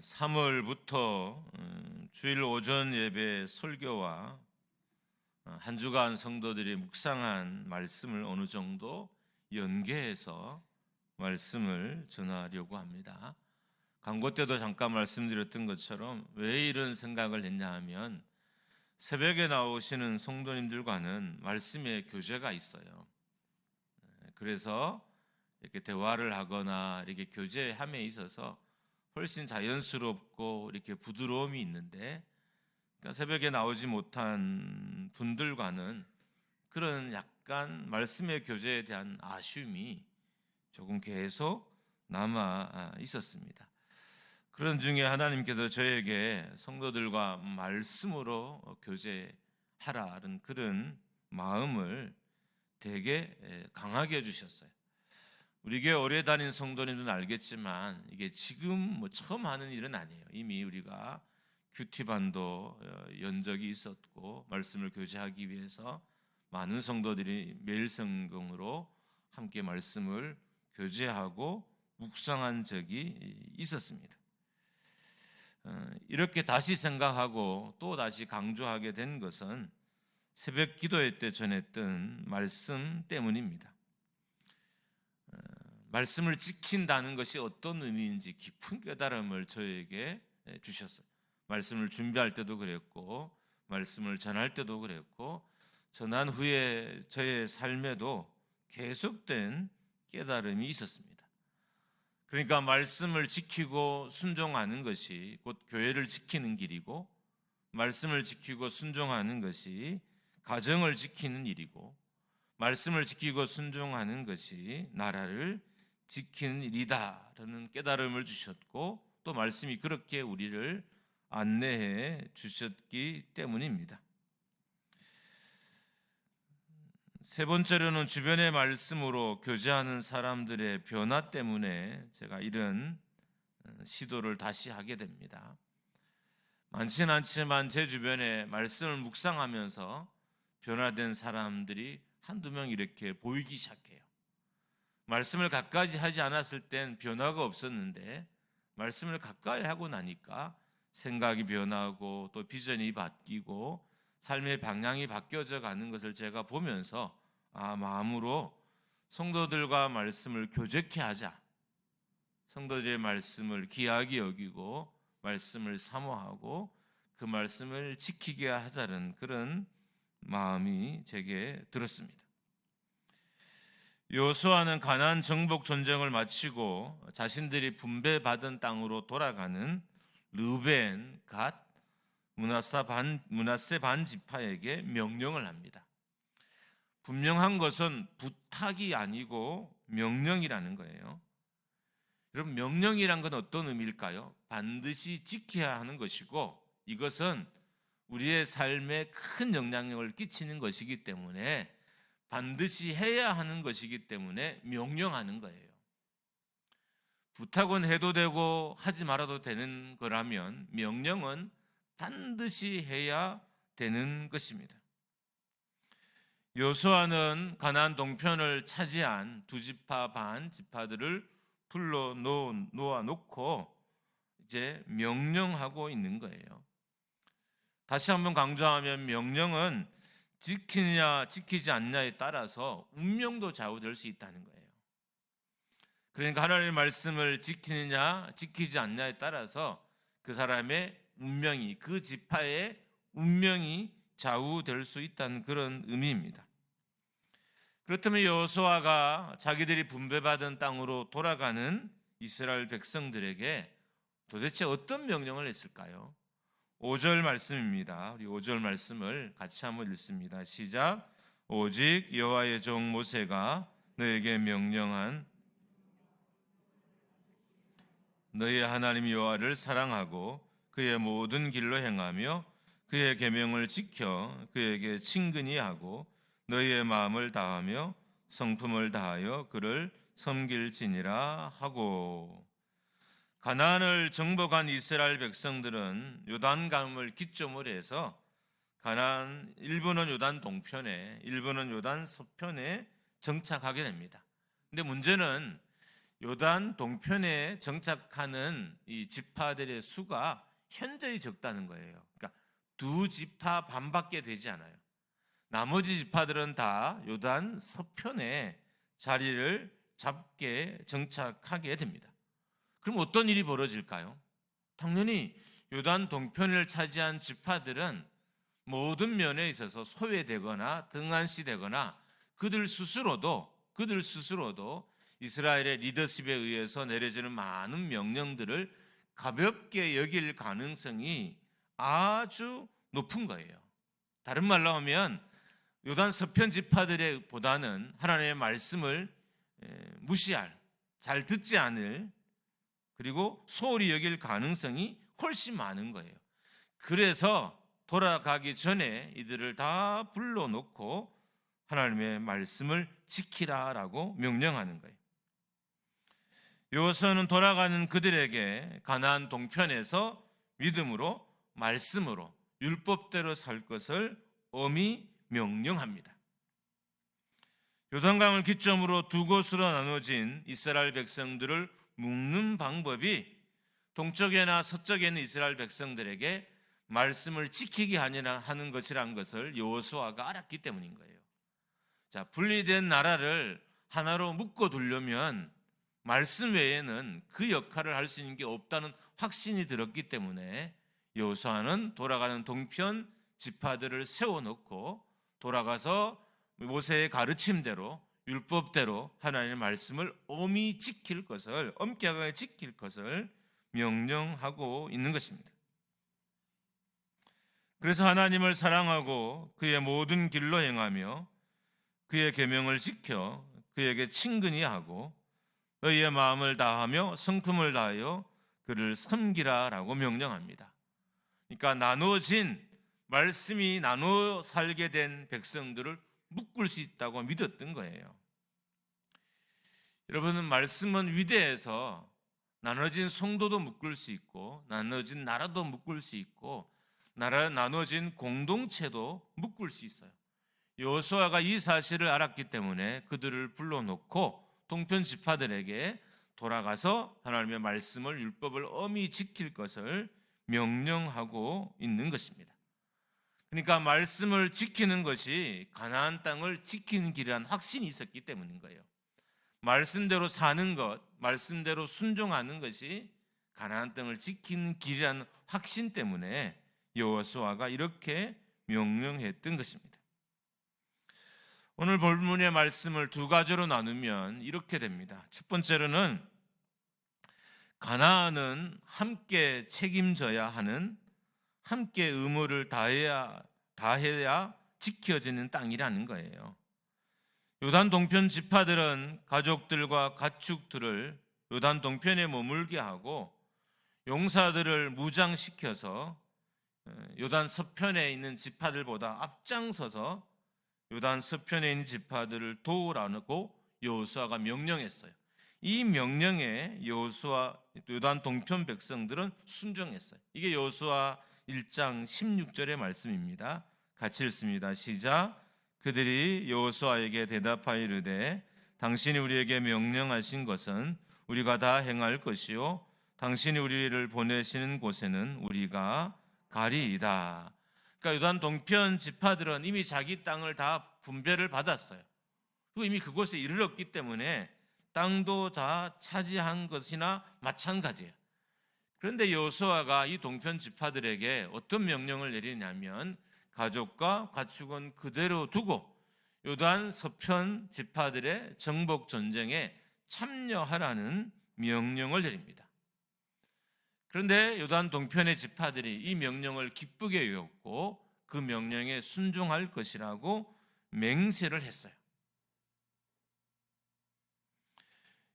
3월부터 주일 오전 예배 설교와 한 주간 성도들이 묵상한 말씀을 어느 정도 연계해서 말씀을 전하려고 합니다. 광고 때도 잠깐 말씀드렸던 것처럼 왜 이런 생각을 했냐 하면 새벽에 나오시는 성도님들과는 말씀의 교제가 있어요. 그래서 이렇게 대화를 하거나 이렇게 교제함에 있어서 훨씬 자연스럽고 이렇게 부드러움이 있는데, 그러니까 새벽에 나오지 못한 분들과는 그런 약간 말씀의 교제에 대한 아쉬움이 조금 계속 남아 있었습니다. 그런 중에 하나님께서 저에게 성도들과 말씀으로 교제하라는 그런 마음을 되게 강하게 해주셨어요. 우리 교회 오래 다닌 성도님들은 알겠지만 이게 지금 처음 하는 일은 아니에요. 이미 우리가 큐티반도 연적이 있었고 말씀을 교제하기 위해서 많은 성도들이 매일 성경으로 함께 말씀을 교제하고 묵상한 적이 있었습니다. 이렇게 다시 생각하고 또 다시 강조하게 된 것은 새벽 기도회 때 전했던 말씀 때문입니다. 말씀을 지킨다는 것이 어떤 의미인지 깊은 깨달음을 저에게 주셨어요. 말씀을 준비할 때도 그랬고 말씀을 전할 때도 그랬고 전한 후에 저의 삶에도 계속된 깨달음이 있었습니다. 그러니까 말씀을 지키고 순종하는 것이 곧 교회를 지키는 길이고, 말씀을 지키고 순종하는 것이 가정을 지키는 일이고, 말씀을 지키고 순종하는 것이 나라를 지키는 일이다라는 깨달음을 주셨고, 또 말씀이 그렇게 우리를 안내해 주셨기 때문입니다. 세 번째로는 주변의 말씀으로 교제하는 사람들의 변화 때문에 제가 이런 시도를 다시 하게 됩니다. 많지는 않지만 제 주변에 말씀을 묵상하면서 변화된 사람들이 한두 명 이렇게 보이기 시작해요. 말씀을 가까이 하지 않았을 땐 변화가 없었는데 말씀을 가까이 하고 나니까 생각이 변하고 또 비전이 바뀌고 삶의 방향이 바뀌어져 가는 것을 제가 보면서 마음으로 성도들과 말씀을 교제케 하자, 성도들의 말씀을 귀하게 여기고 말씀을 사모하고 그 말씀을 지키게 하자는 그런 마음이 제게 들었습니다. 여호수아는 가나안 정복 전쟁을 마치고 자신들이 분배받은 땅으로 돌아가는 르벤, 갓, 므낫세 반 지파에게 명령을 합니다. 분명한 것은 부탁이 아니고 명령이라는 거예요. 여러분, 명령이란 건 어떤 의미일까요? 반드시 지켜야 하는 것이고 이것은 우리의 삶에 큰 영향력을 끼치는 것이기 때문에 반드시 해야 하는 것이기 때문에 명령하는 거예요. 부탁은 해도 되고 하지 말아도 되는 거라면 명령은 반드시 해야 되는 것입니다. 여호수아는 가나안 동편을 차지한 두 지파 반 지파들을 불러 놓아 놓고 이제 명령하고 있는 거예요. 다시 한번 강조하면 명령은 지키냐 지키지 않냐에 따라서 운명도 좌우될 수 있다는 거예요. 그러니까 하나님의 말씀을 지키느냐 지키지 않냐에 따라서 그 사람의 운명이, 그 지파의 운명이 좌우될 수 있다는 그런 의미입니다. 그렇다면 여호수아가 자기들이 분배받은 땅으로 돌아가는 이스라엘 백성들에게 도대체 어떤 명령을 했을까요? 5절 말씀입니다. 우리 5절 말씀을 같이 한번 읽습니다. 시작. 오직 여호와의 종 모세가 너에게 명령한 너희 하나님 여호와를 사랑하고 그의 모든 길로 행하며 그의 계명을 지켜 그에게 친근히 하고 너희의 마음을 다하며 성품을 다하여 그를 섬길지니라 하고. 가나안을 정복한 이스라엘 백성들은 요단강을 기점으로 해서 가나안 일부는 요단 동편에 일부는 요단 서편에 정착하게 됩니다. 근데 문제는 요단 동편에 정착하는 이 지파들의 수가 현저히 적다는 거예요. 그러니까 두 지파 반밖에 되지 않아요. 나머지 지파들은 다 요단 서편에 자리를 잡게 정착하게 됩니다. 그럼 어떤 일이 벌어질까요? 당연히 요단 동편을 차지한 지파들은 모든 면에 있어서 소외되거나 등한시되거나 그들 스스로도 이스라엘의 리더십에 의해서 내려지는 많은 명령들을 가볍게 여길 가능성이 아주 높은 거예요. 다른 말로 하면 요단 서편 지파들보다는 하나님의 말씀을 무시할, 잘 듣지 않을, 그리고 소홀히 여길 가능성이 훨씬 많은 거예요. 그래서 돌아가기 전에 이들을 다 불러놓고 하나님의 말씀을 지키라라고 명령하는 거예요. 여호수아는 돌아가는 그들에게 가나안 동편에서 믿음으로, 말씀으로, 율법대로 살 것을 엄히 명령합니다. 요단강을 기점으로 두 곳으로 나눠진 이스라엘 백성들을 묶는 방법이 동쪽에나 서쪽에 있는 이스라엘 백성들에게 말씀을 지키게 하는 것이라는 것을 여호수아가 알았기 때문인 거예요. 자, 분리된 나라를 하나로 묶어두려면 말씀 외에는 그 역할을 할 수 있는 게 없다는 확신이 들었기 때문에 여호수아는 돌아가는 동편 지파들을 세워놓고 돌아가서 모세의 가르침대로 율법대로 하나님의 말씀을 엄히 지킬 것을, 엄격하게 지킬 것을 명령하고 있는 것입니다. 그래서 하나님을 사랑하고 그의 모든 길로 행하며 그의 계명을 지켜 그에게 친근히 하고 너희의 마음을 다하며 성품을 다하여 그를 섬기라라고 명령합니다. 그러니까 나눠진 말씀이 나눠 살게 된 백성들을 묶을 수 있다고 믿었던 거예요. 여러분은 말씀은 위대해서 나눠진 성도도 묶을 수 있고 나눠진 나라도 묶을 수 있고 나눠진 공동체도 묶을 수 있어요. 여호수아가 이 사실을 알았기 때문에 그들을 불러놓고 동편 지파들에게 돌아가서 하나님의 말씀을, 율법을 엄히 지킬 것을 명령하고 있는 것입니다. 그러니까 말씀을 지키는 것이 가나안 땅을 지키는 길이라는 확신이 있었기 때문인 거예요. 말씀대로 사는 것, 말씀대로 순종하는 것이 가나안 땅을 지키는 길이라는 확신 때문에 여호수아가 이렇게 명령했던 것입니다. 오늘 본문의 말씀을 두 가지로 나누면 이렇게 됩니다. 첫 번째로는 가나안은 함께 책임져야 하는, 함께 의무를 다해야 지켜지는 땅이라는 거예요. 요단 동편 지파들은 가족들과 가축들을 요단 동편에 머물게 하고 용사들을 무장시켜서 요단 서편에 있는 지파들보다 앞장서서 요단 서편에 있는 지파들을 도우라고 여호수아가 명령했어요. 이 명령에 요단 동편 백성들은 순종했어요. 이게 여호수아 1장 16절의 말씀입니다. 같이 읽습니다. 시작. 그들이 여호수아에게 대답하여 이르되 당신이 우리에게 명령하신 것은 우리가 다 행할 것이요 당신이 우리를 보내시는 곳에는 우리가 가리이다. 그러니까 요단 동편 지파들은 이미 자기 땅을 다 분배를 받았어요. 그리고 이미 그곳에 이르렀기 때문에 땅도 다 차지한 것이나 마찬가지예요. 그런데 여호수아가 이 동편 지파들에게 어떤 명령을 내리냐면 가족과 가축은 그대로 두고 요단 서편 지파들의 정복 전쟁에 참여하라는 명령을 내립니다. 그런데 요단 동편의 지파들이 이 명령을 기쁘게 여겼고 그 명령에 순종할 것이라고 맹세를 했어요.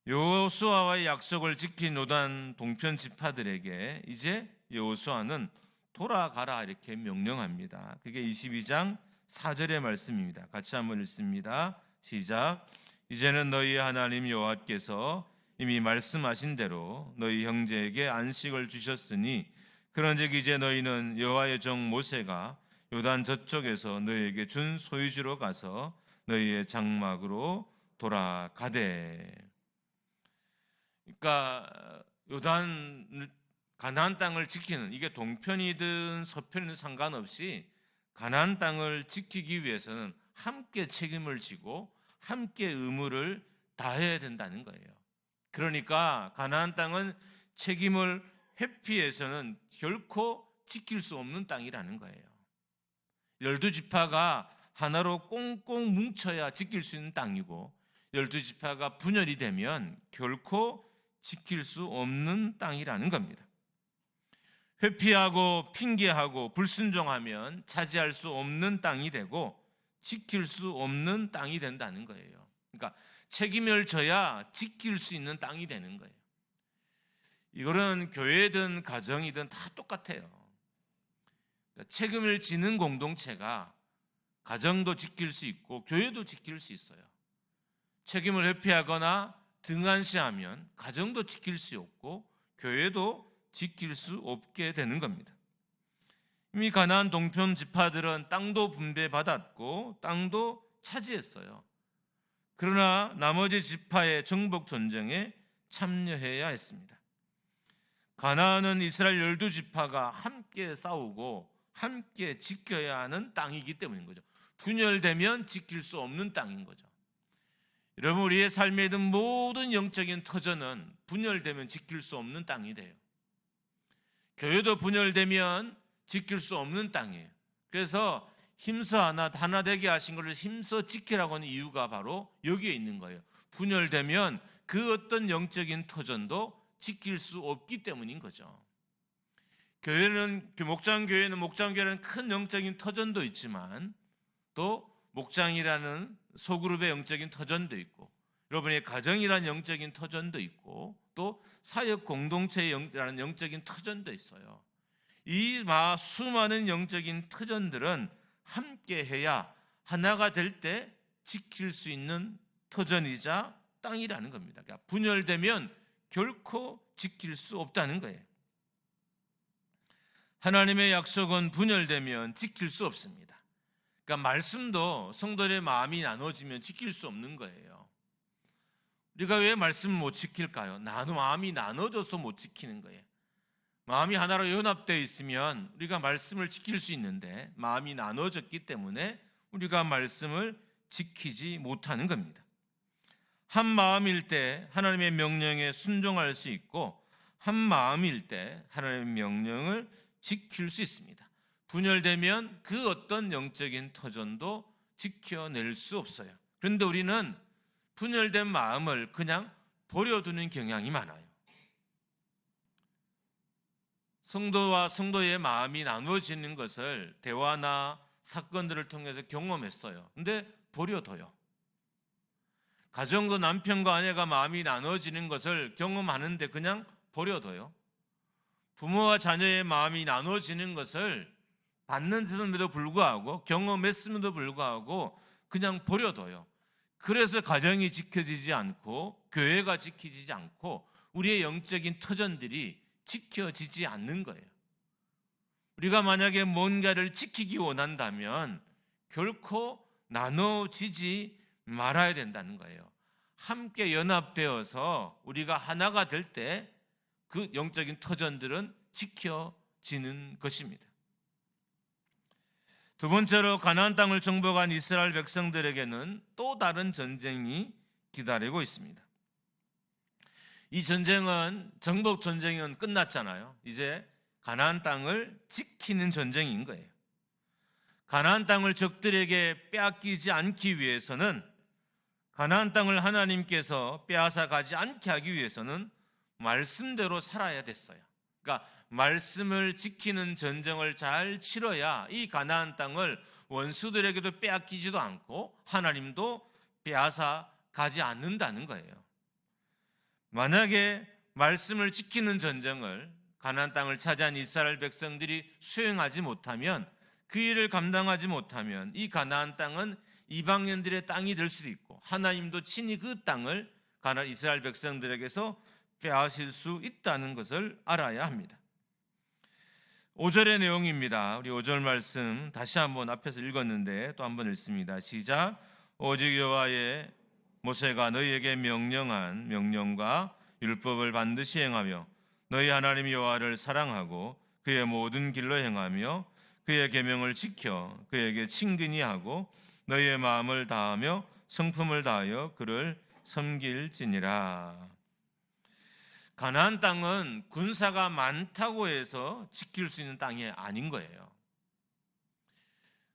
여호수아와의 약속을 지킨 요단 동편 지파들에게 이제 여호수아는 돌아가라 이렇게 명령합니다. 그게 22장 4절의 말씀입니다. 같이 한번 읽습니다. 시작. 이제는 너희 하나님 여호와께서 이미 말씀하신 대로 너희 형제에게 안식을 주셨으니 그런즉 이제 너희는 여호와의 종 모세가 요단 저쪽에서 너희에게 준 소유지로 가서 너희의 장막으로 돌아가되. 그러니까 요단 가나안 땅을 지키는, 이게 동편이든 서편이든 상관없이 가나안 땅을 지키기 위해서는 함께 책임을 지고 함께 의무를 다해야 된다는 거예요. 그러니까 가나안 땅은 책임을 회피해서는 결코 지킬 수 없는 땅이라는 거예요. 12지파가 하나로 꽁꽁 뭉쳐야 지킬 수 있는 땅이고, 12지파가 분열이 되면 결코 지킬 수 없는 땅이라는 겁니다. 회피하고 핑계하고 불순종하면 차지할 수 없는 땅이 되고 지킬 수 없는 땅이 된다는 거예요. 그러니까 책임을 져야 지킬 수 있는 땅이 되는 거예요. 이거는 교회든 가정이든 다 똑같아요. 그러니까 책임을 지는 공동체가 가정도 지킬 수 있고 교회도 지킬 수 있어요. 책임을 회피하거나 등한시하면 가정도 지킬 수 없고 교회도 지킬 수 없게 되는 겁니다. 이미 가나안 동편 지파들은 땅도 분배받았고 땅도 차지했어요. 그러나 나머지 지파의 정복 전쟁에 참여해야 했습니다. 가나안은 이스라엘 12지파가 함께 싸우고 함께 지켜야 하는 땅이기 때문인 거죠. 분열되면 지킬 수 없는 땅인 거죠. 여러분, 우리의 삶에 있는 모든 영적인 터전은 분열되면 지킬 수 없는 땅이 돼요. 교회도 분열되면 지킬 수 없는 땅이에요. 그래서 힘써 하나 되게 하신 것을 힘써 지키라고 하는 이유가 바로 여기에 있는 거예요. 분열되면 그 어떤 영적인 터전도 지킬 수 없기 때문인 거죠. 목장교회는 큰 영적인 터전도 있지만 또 목장이라는 소그룹의 영적인 터전도 있고, 여러분의 가정이라는 영적인 터전도 있고, 또 사역 공동체라는 영적인 터전도 있어요. 이 수많은 영적인 터전들은 함께 해야 하나가 될 때 지킬 수 있는 터전이자 땅이라는 겁니다. 그러니까 분열되면 결코 지킬 수 없다는 거예요. 하나님의 약속은 분열되면 지킬 수 없습니다. 그러니까 말씀도 성도의 마음이 나눠지면 지킬 수 없는 거예요. 우리가 왜 말씀을 못 지킬까요? 마음이 나눠져서 못 지키는 거예요. 마음이 하나로 연합되어 있으면 우리가 말씀을 지킬 수 있는데 마음이 나눠졌기 때문에 우리가 말씀을 지키지 못하는 겁니다. 한 마음일 때 하나님의 명령에 순종할 수 있고 한 마음일 때 하나님의 명령을 지킬 수 있습니다. 분열되면 그 어떤 영적인 터전도 지켜낼 수 없어요. 그런데 우리는 분열된 마음을 그냥 버려두는 경향이 많아요. 성도와 성도의 마음이 나누어지는 것을 대화나 사건들을 통해서 경험했어요. 근데 버려둬요. 가정도 남편과 아내가 마음이 나눠지는 것을 경험하는데 그냥 버려둬요. 부모와 자녀의 마음이 나눠지는 것을 봤는데도 불구하고 경험했음에도 불구하고 그냥 버려둬요. 그래서 가정이 지켜지지 않고 교회가 지켜지지 않고 우리의 영적인 터전들이 지켜지지 않는 거예요. 우리가 만약에 뭔가를 지키기 원한다면 결코 나눠지지 말아야 된다는 거예요. 함께 연합되어서 우리가 하나가 될 때 그 영적인 터전들은 지켜지는 것입니다. 두 번째로 가나안 땅을 정복한 이스라엘 백성들에게는 또 다른 전쟁이 기다리고 있습니다. 이 전쟁은 정복 전쟁은 끝났잖아요. 이제 가나안 땅을 지키는 전쟁인 거예요. 가나안 땅을 적들에게 빼앗기지 않기 위해서는, 가나안 땅을 하나님께서 빼앗아 가지 않게 하기 위해서는 말씀대로 살아야 됐어요. 그러니까 말씀을 지키는 전쟁을 잘 치러야 이 가나안 땅을 원수들에게도 빼앗기지도 않고 하나님도 빼앗아 가지 않는다는 거예요. 만약에 말씀을 지키는 전쟁을 가나안 땅을 차지한 이스라엘 백성들이 수행하지 못하면, 그 일을 감당하지 못하면 이 가나안 땅은 이방인들의 땅이 될 수도 있고 하나님도 친히 그 땅을 이스라엘 백성들에게서 빼앗을 수 있다는 것을 알아야 합니다. 5절의 내용입니다. 우리 5절 말씀 다시 한번 앞에서 읽었는데 또 한번 읽습니다. 시작. 오직 여호와의 모세가 너희에게 명령한 명령과 율법을 반드시 행하며 너희 하나님 여호와를 사랑하고 그의 모든 길로 행하며 그의 계명을 지켜 그에게 친근히 하고 너희의 마음을 다하며 성품을 다하여 그를 섬길지니라. 가나안 땅은 군사가 많다고 해서 지킬 수 있는 땅이 아닌 거예요.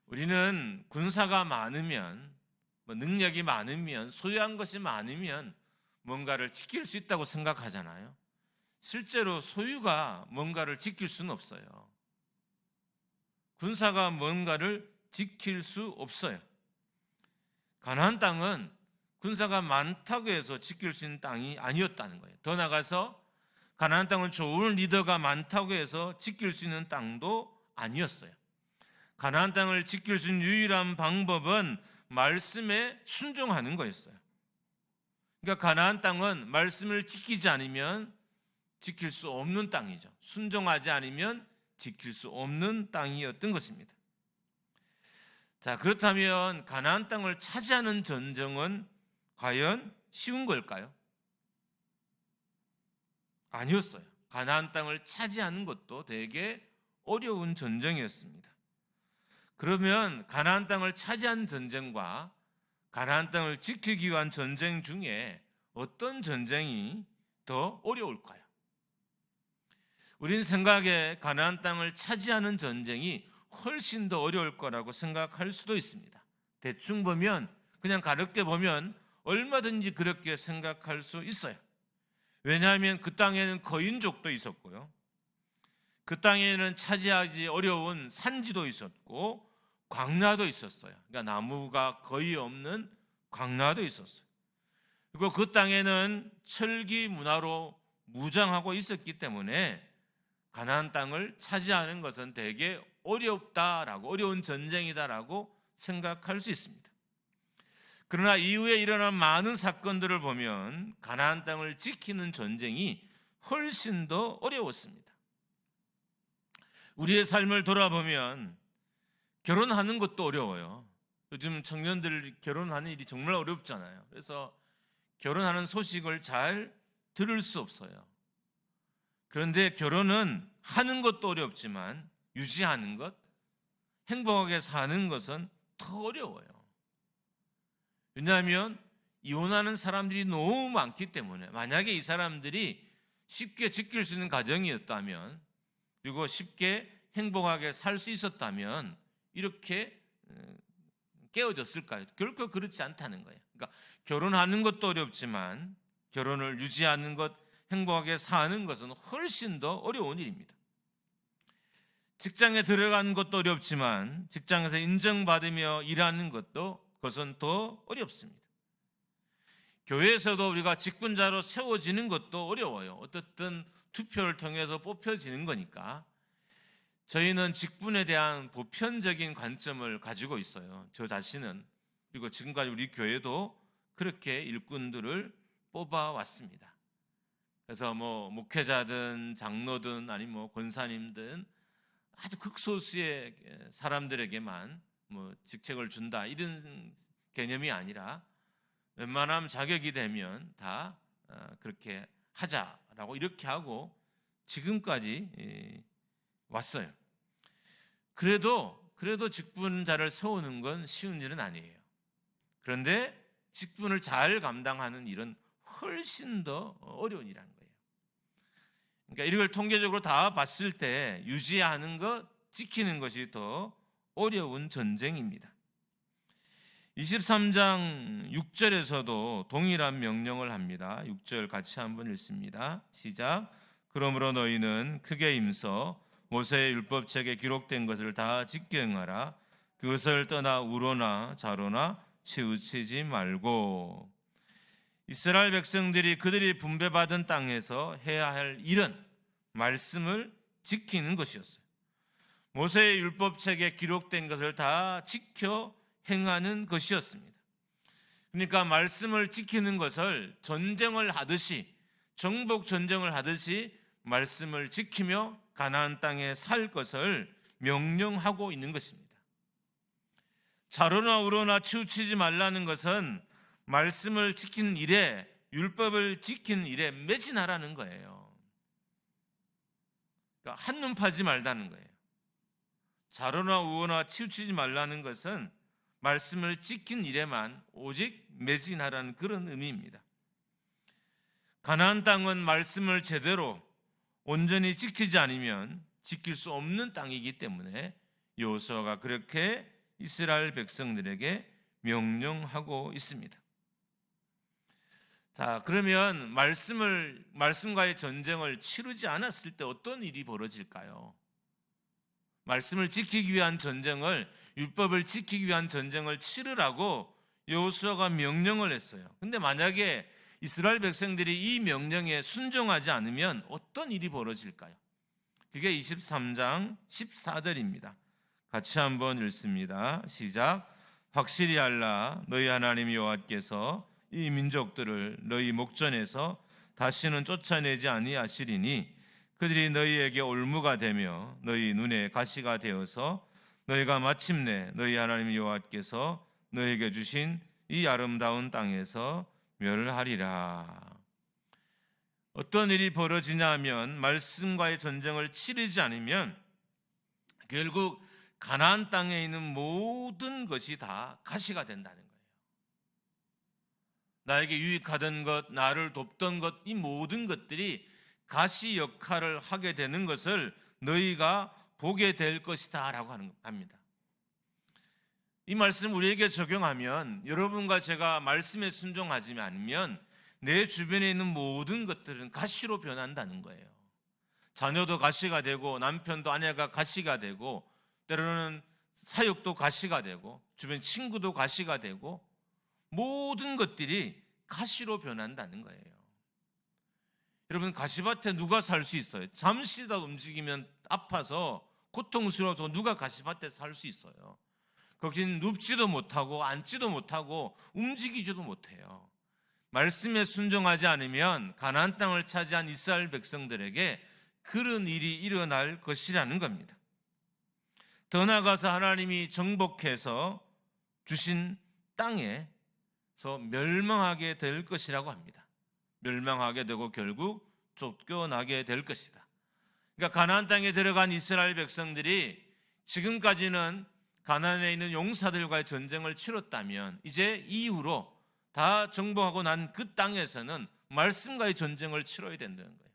우리는 군사가 많으면, 능력이 많으면, 소유한 것이 많으면 뭔가를 지킬 수 있다고 생각하잖아요. 실제로 소유가 뭔가를 지킬 수는 없어요. 군사가 뭔가를 지킬 수 없어요. 가나안 땅은 군사가 많다고 해서 지킬 수 있는 땅이 아니었다는 거예요. 더 나아가서 가나안 땅은 좋은 리더가 많다고 해서 지킬 수 있는 땅도 아니었어요. 가나안 땅을 지킬 수 있는 유일한 방법은 말씀에 순종하는 거였어요. 그러니까 가나안 땅은 말씀을 지키지 않으면 지킬 수 없는 땅이죠. 순종하지 않으면 지킬 수 없는 땅이었던 것입니다. 자, 그렇다면 가나안 땅을 차지하는 전쟁은 과연 쉬운 걸까요? 아니었어요. 가나안 땅을 차지하는 것도 되게 어려운 전쟁이었습니다. 그러면 가나안 땅을 차지한 전쟁과 가나안 땅을 지키기 위한 전쟁 중에 어떤 전쟁이 더 어려울까요? 우린 생각에 가나안 땅을 차지하는 전쟁이 훨씬 더 어려울 거라고 생각할 수도 있습니다. 대충 보면, 그냥 가볍게 보면 얼마든지 그렇게 생각할 수 있어요. 왜냐하면 그 땅에는 거인족도 있었고요, 그 땅에는 차지하기 어려운 산지도 있었고 광야도 있었어요. 그러니까 나무가 거의 없는 광야도 있었어요. 그리고 그 땅에는 철기 문화로 무장하고 있었기 때문에 가나안 땅을 차지하는 것은 되게 어렵다라고, 어려운 전쟁이다라고 생각할 수 있습니다. 그러나 이후에 일어난 많은 사건들을 보면 가나안 땅을 지키는 전쟁이 훨씬 더 어려웠습니다. 우리의 삶을 돌아보면 결혼하는 것도 어려워요. 요즘 청년들 결혼하는 일이 정말 어렵잖아요. 그래서 결혼하는 소식을 잘 들을 수 없어요. 그런데 결혼은 하는 것도 어렵지만 유지하는 것, 행복하게 사는 것은 더 어려워요. 왜냐하면 이혼하는 사람들이 너무 많기 때문에, 만약에 이 사람들이 쉽게 지킬 수 있는 가정이었다면, 그리고 쉽게 행복하게 살 수 있었다면 이렇게 깨어졌을까요? 결코 그렇지 않다는 거예요. 그러니까 결혼하는 것도 어렵지만 결혼을 유지하는 것, 행복하게 사는 것은 훨씬 더 어려운 일입니다. 직장에 들어가는 것도 어렵지만 직장에서 인정받으며 일하는 그것은 더 어렵습니다. 교회에서도 우리가 직분자로 세워지는 것도 어려워요. 어떻든 투표를 통해서 뽑혀지는 거니까. 저희는 직분에 대한 보편적인 관점을 가지고 있어요. 저 자신은. 그리고 지금까지 우리 교회도 그렇게 일꾼들을 뽑아왔습니다. 그래서 목회자든 장로든 아니면 권사님든 아주 극소수의 사람들에게만 직책을 준다, 이런 개념이 아니라 웬만하면 자격이 되면 다 그렇게 하자라고 이렇게 하고 지금까지 왔어요. 그래도 직분자를 세우는 건 쉬운 일은 아니에요. 그런데 직분을 잘 감당하는 일은 훨씬 더 어려운 일이라는 거예요. 그러니까 이걸 통계적으로 다 봤을 때 유지하는 것, 지키는 것이 더 어려운 전쟁입니다. 23장 6절에서도 동일한 명령을 합니다. 6절 같이 한번 읽습니다. 시작. 그러므로 너희는 크게 힘써 모세의 율법책에 기록된 것을 다 지켜 행하라. 그것을 떠나 우로나 좌로나 치우치지 말고. 이스라엘 백성들이 그들이 분배받은 땅에서 해야 할 일은 말씀을 지키는 것이었어요. 모세의 율법책에 기록된 것을 다 지켜 행하는 것이었습니다. 그러니까 말씀을 지키는 것을 전쟁을 하듯이, 정복 전쟁을 하듯이 말씀을 지키며 가나안 땅에 살 것을 명령하고 있는 것입니다. 좌로나 우로나 치우치지 말라는 것은 말씀을 지키는 일에 율법을 지키는 일에 매진하라는 거예요. 그러니까 한눈 파지 말라는 거예요. 좌로나 우로나 치우치지 말라는 것은 말씀을 지킨 일에만 오직 매진하라는 그런 의미입니다. 가나안 땅은 말씀을 제대로 온전히 지키지 않으면 지킬 수 없는 땅이기 때문에 여호수아가 그렇게 이스라엘 백성들에게 명령하고 있습니다. 자, 그러면 말씀과의 전쟁을 치르지 않았을 때 어떤 일이 벌어질까요? 말씀을 지키기 위한 전쟁을, 율법을 지키기 위한 전쟁을 치르라고 여호수아가 명령을 했어요. 근데 만약에 이스라엘 백성들이 이 명령에 순종하지 않으면 어떤 일이 벌어질까요? 그게 23장 14절입니다. 같이 한번 읽습니다. 시작. 확실히 알라. 너희 하나님 여호와께서 이 민족들을 너희 목전에서 다시는 쫓아내지 아니하시리니 그들이 너희에게 올무가 되며 너희 눈에 가시가 되어서 너희가 마침내 너희 하나님 여호와께서 너희에게 주신 이 아름다운 땅에서 멸하리라. 어떤 일이 벌어지냐 하면 말씀과의 전쟁을 치르지 않으면 결국 가나안 땅에 있는 모든 것이 다 가시가 된다는 거예요. 나에게 유익하던 것, 나를 돕던 것, 이 모든 것들이 가시 역할을 하게 되는 것을 너희가 보게 될 것이다 라고 합니다. 이 말씀 우리에게 적용하면 여러분과 제가 말씀에 순종하지 않으면 내 주변에 있는 모든 것들은 가시로 변한다는 거예요. 자녀도 가시가 되고 남편도 아내가 가시가 되고 때로는 사역도 가시가 되고 주변 친구도 가시가 되고 모든 것들이 가시로 변한다는 거예요. 여러분, 가시밭에 누가 살 수 있어요? 잠시라도 움직이면 아파서 고통스러워서 누가 가시밭에 살 수 있어요? 거긴 눕지도 못하고 앉지도 못하고 움직이지도 못해요. 말씀에 순종하지 않으면 가나안 땅을 차지한 이스라엘 백성들에게 그런 일이 일어날 것이라는 겁니다. 더 나아가서 하나님이 정복해서 주신 땅에서 멸망하게 될 것이라고 합니다. 멸망하게 되고 결국 쫓겨나게 될 것이다. 그러니까 가나안 땅에 들어간 이스라엘 백성들이 지금까지는 가나안에 있는 용사들과의 전쟁을 치렀다면 이제 이후로 다 정복하고 난 그 땅에서는 말씀과의 전쟁을 치러야 된다는 거예요.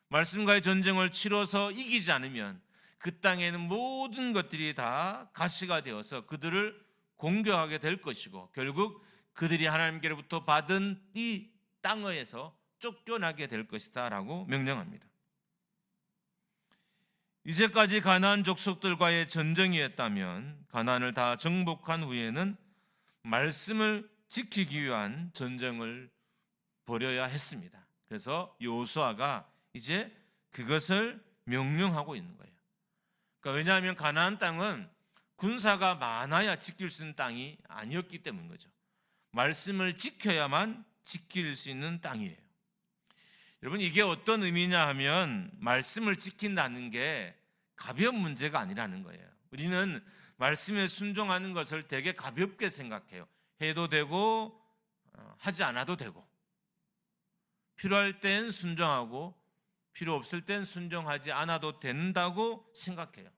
말씀과의 전쟁을 치러서 이기지 않으면 그 땅에 있는 모든 것들이 다 가시가 되어서 그들을 공격하게 될 것이고 결국 그들이 하나님께로부터 받은 이 땅에서 쫓겨나게 될 것이다 라고 명령합니다. 이제까지 가나안 족속들과의 전쟁이었다면 가나안을 다 정복한 후에는 말씀을 지키기 위한 전쟁을 벌여야 했습니다. 그래서 여호수아가 이제 그것을 명령하고 있는 거예요. 그러니까 왜냐하면 가나안 땅은 군사가 많아야 지킬 수 있는 땅이 아니었기 때문인 거죠. 말씀을 지켜야만 지킬 수 있는 땅이에요. 여러분, 이게 어떤 의미냐 하면 말씀을 지킨다는 게 가벼운 문제가 아니라는 거예요. 우리는 말씀에 순종하는 것을 되게 가볍게 생각해요. 해도 되고 하지 않아도 되고 필요할 땐 순종하고 필요 없을 땐 순종하지 않아도 된다고 생각해요.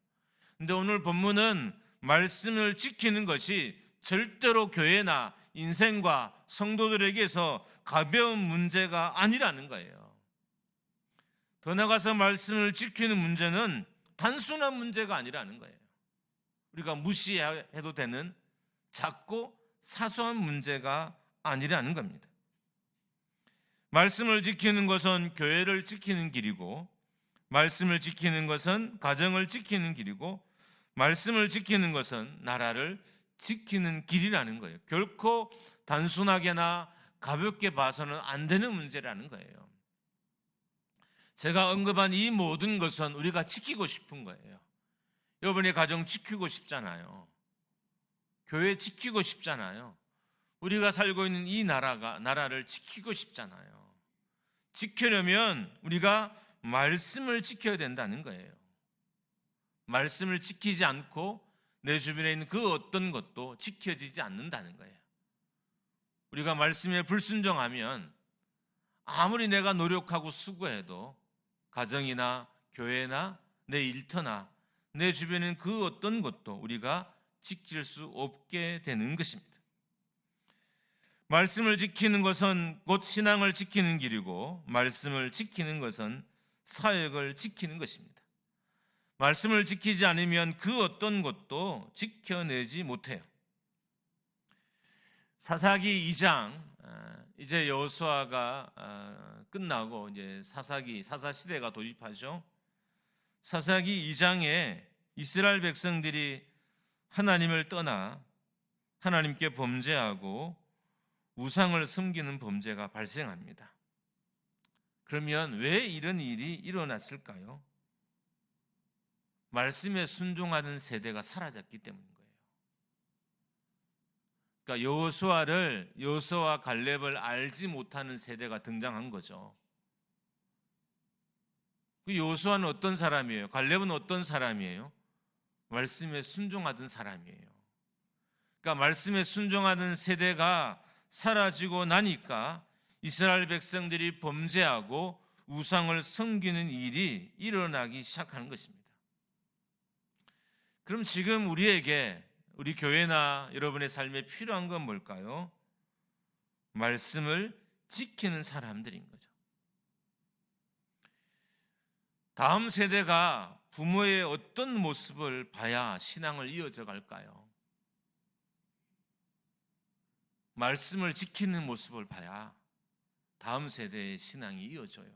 근데 오늘 본문은 말씀을 지키는 것이 절대로 교회나 인생과 성도들에게서 가벼운 문제가 아니라는 거예요. 더 나아가서 말씀을 지키는 문제는 단순한 문제가 아니라는 거예요. 우리가 무시해도 되는 작고 사소한 문제가 아니라는 겁니다. 말씀을 지키는 것은 교회를 지키는 길이고 말씀을 지키는 것은 가정을 지키는 길이고 말씀을 지키는 것은 나라를 지키는 길이라는 거예요. 결코 단순하게나 가볍게 봐서는 안 되는 문제라는 거예요. 제가 언급한 이 모든 것은 우리가 지키고 싶은 거예요. 여러분의 가정 지키고 싶잖아요. 교회 지키고 싶잖아요. 우리가 살고 있는 이 나라를 지키고 싶잖아요. 지키려면 우리가 말씀을 지켜야 된다는 거예요. 말씀을 지키지 않고 내 주변에 있는 그 어떤 것도 지켜지지 않는다는 거예요. 우리가 말씀에 불순종하면 아무리 내가 노력하고 수고해도 가정이나 교회나 내 일터나 내 주변엔 그 어떤 것도 우리가 지킬 수 없게 되는 것입니다. 말씀을 지키는 것은 곧 신앙을 지키는 길이고, 말씀을 지키는 것은 사역을 지키는 것입니다. 말씀을 지키지 않으면 그 어떤 것도 지켜내지 못해요. 사사기 2장, 이제 여호수아가 끝나고 이제 사사 시대가 도입하죠. 사사기 2장에 이스라엘 백성들이 하나님을 떠나 하나님께 범죄하고 우상을 섬기는 범죄가 발생합니다. 그러면 왜 이런 일이 일어났을까요? 말씀에 순종하는 세대가 사라졌기 때문인 거예요. 그러니까 여호수아와 갈렙을 알지 못하는 세대가 등장한 거죠. 여호수아는 어떤 사람이에요? 갈렙은 어떤 사람이에요? 말씀에 순종하던 사람이에요. 그러니까 말씀에 순종하는 세대가 사라지고 나니까 이스라엘 백성들이 범죄하고 우상을 섬기는 일이 일어나기 시작하는 것입니다. 그럼 지금 우리에게, 우리 교회나 여러분의 삶에 필요한 건 뭘까요? 말씀을 지키는 사람들인 거죠. 다음 세대가 부모의 어떤 모습을 봐야 신앙을 이어져 갈까요? 말씀을 지키는 모습을 봐야 다음 세대의 신앙이 이어져요.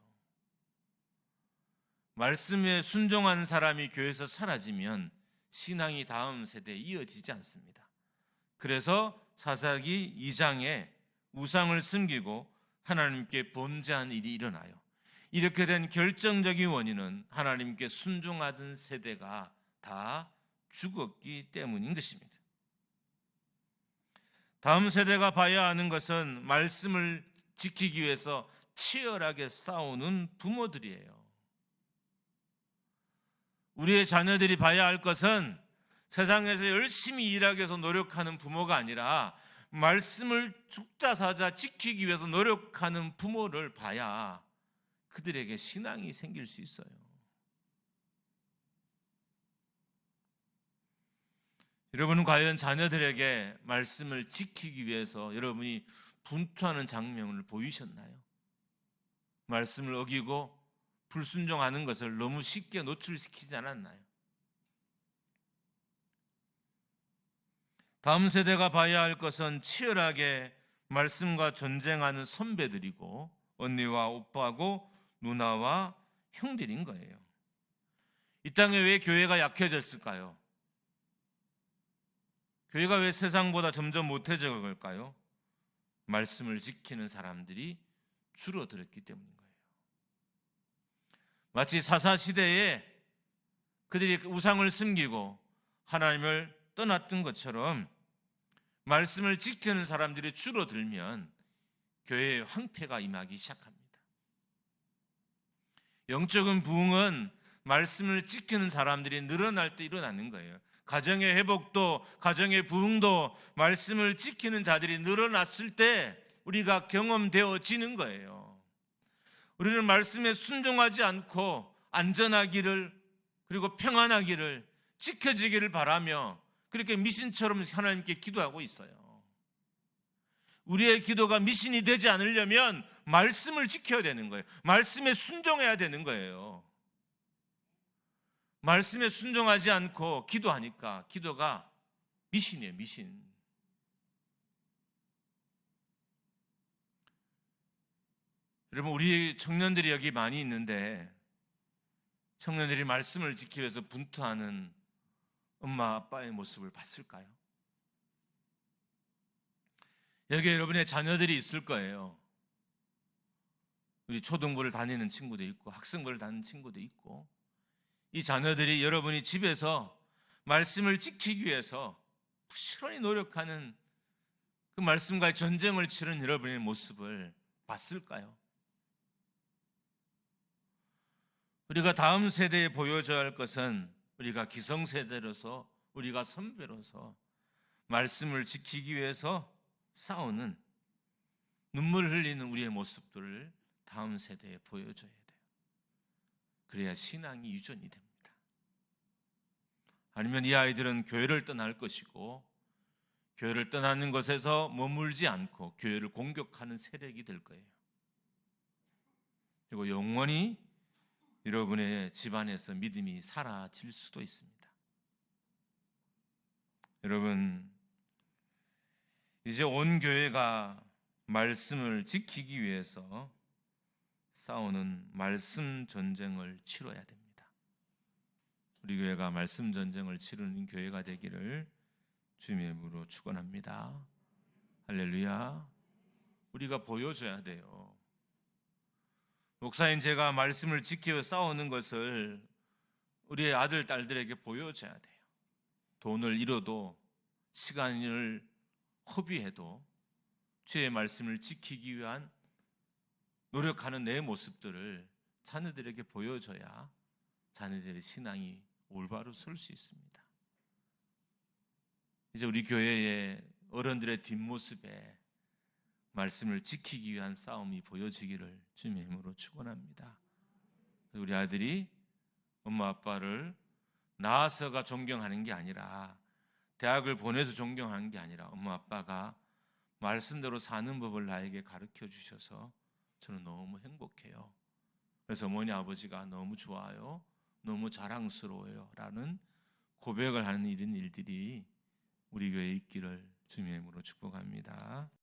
말씀에 순종하는 사람이 교회에서 사라지면 신앙이 다음 세대에 이어지지 않습니다. 그래서 사사기 2장에 우상을 섬기고 하나님께 범죄한 일이 일어나요. 이렇게 된 결정적인 원인은 하나님께 순종하던 세대가 다 죽었기 때문인 것입니다. 다음 세대가 봐야 하는 것은 말씀을 지키기 위해서 치열하게 싸우는 부모들이에요. 우리의 자녀들이 봐야 할 것은 세상에서 열심히 일하기 위해서 노력하는 부모가 아니라 말씀을 죽자사자 지키기 위해서 노력하는 부모를 봐야 그들에게 신앙이 생길 수 있어요. 여러분은 과연 자녀들에게 말씀을 지키기 위해서 여러분이 분투하는 장면을 보이셨나요? 말씀을 어기고 불순종하는 것을 너무 쉽게 노출시키지 않았나요? 다음 세대가 봐야 할 것은 치열하게 말씀과 전쟁하는 선배들이고 언니와 오빠고 누나와 형들인 거예요. 이 땅에 왜 교회가 약해졌을까요? 교회가 왜 세상보다 점점 못해져 갈까요? 말씀을 지키는 사람들이 줄어들었기 때문인 거예요. 마치 사사시대에 그들이 우상을 섬기고 하나님을 떠났던 것처럼 말씀을 지키는 사람들이 줄어들면 교회의 황폐가 임하기 시작합니다. 영적인 부흥은 말씀을 지키는 사람들이 늘어날 때 일어나는 거예요. 가정의 회복도, 가정의 부흥도 말씀을 지키는 자들이 늘어났을 때 우리가 경험되어지는 거예요. 우리는 말씀에 순종하지 않고 안전하기를, 그리고 평안하기를, 지켜지기를 바라며 그렇게 미신처럼 하나님께 기도하고 있어요. 우리의 기도가 미신이 되지 않으려면 말씀을 지켜야 되는 거예요. 말씀에 순종해야 되는 거예요. 말씀에 순종하지 않고 기도하니까 기도가 미신이에요, 미신. 여러분, 우리 청년들이 여기 많이 있는데 청년들이 말씀을 지키기 위해서 분투하는 엄마 아빠의 모습을 봤을까요? 여기 여러분의 자녀들이 있을 거예요. 우리 초등부를 다니는 친구도 있고 학생부를 다니는 친구도 있고, 이 자녀들이 여러분이 집에서 말씀을 지키기 위해서 부지런히 노력하는 그 말씀과의 전쟁을 치른 여러분의 모습을 봤을까요? 우리가 다음 세대에 보여줘야 할 것은 우리가 기성세대로서, 우리가 선배로서 말씀을 지키기 위해서 싸우는, 눈물 흘리는 우리의 모습들을 다음 세대에 보여줘야 돼요. 그래야 신앙이 유전이 됩니다. 아니면 이 아이들은 교회를 떠날 것이고 교회를 떠나는 것에서 머물지 않고 교회를 공격하는 세력이 될 거예요. 그리고 영원히 여러분의 집안에서 믿음이 사라질 수도 있습니다. 여러분, 이제 온 교회가 말씀을 지키기 위해서 싸우는 말씀 전쟁을 치러야 됩니다. 우리 교회가 말씀 전쟁을 치르는 교회가 되기를 주님의 이름으로 축원합니다. 할렐루야. 우리가 보여줘야 돼요. 목사님, 제가 말씀을 지켜 싸우는 것을 우리의 아들, 딸들에게 보여줘야 돼요. 돈을 잃어도 시간을 허비해도 주의 말씀을 지키기 위한 노력하는 내 모습들을 자녀들에게 보여줘야 자녀들의 신앙이 올바로 설 수 있습니다. 이제 우리 교회의 어른들의 뒷모습에 말씀을 지키기 위한 싸움이 보여지기를 주님의 이름으로 축원합니다. 우리 아들이 엄마 아빠를 낳아서가 존경하는 게 아니라, 대학을 보내서 존경하는 게 아니라 엄마 아빠가 말씀대로 사는 법을 나에게 가르쳐 주셔서 저는 너무 행복해요. 그래서 어머니 아버지가 너무 좋아요, 너무 자랑스러워요 라는 고백을 하는 이런 일들이 우리 교회에 있기를 주님의 이름으로 축복합니다.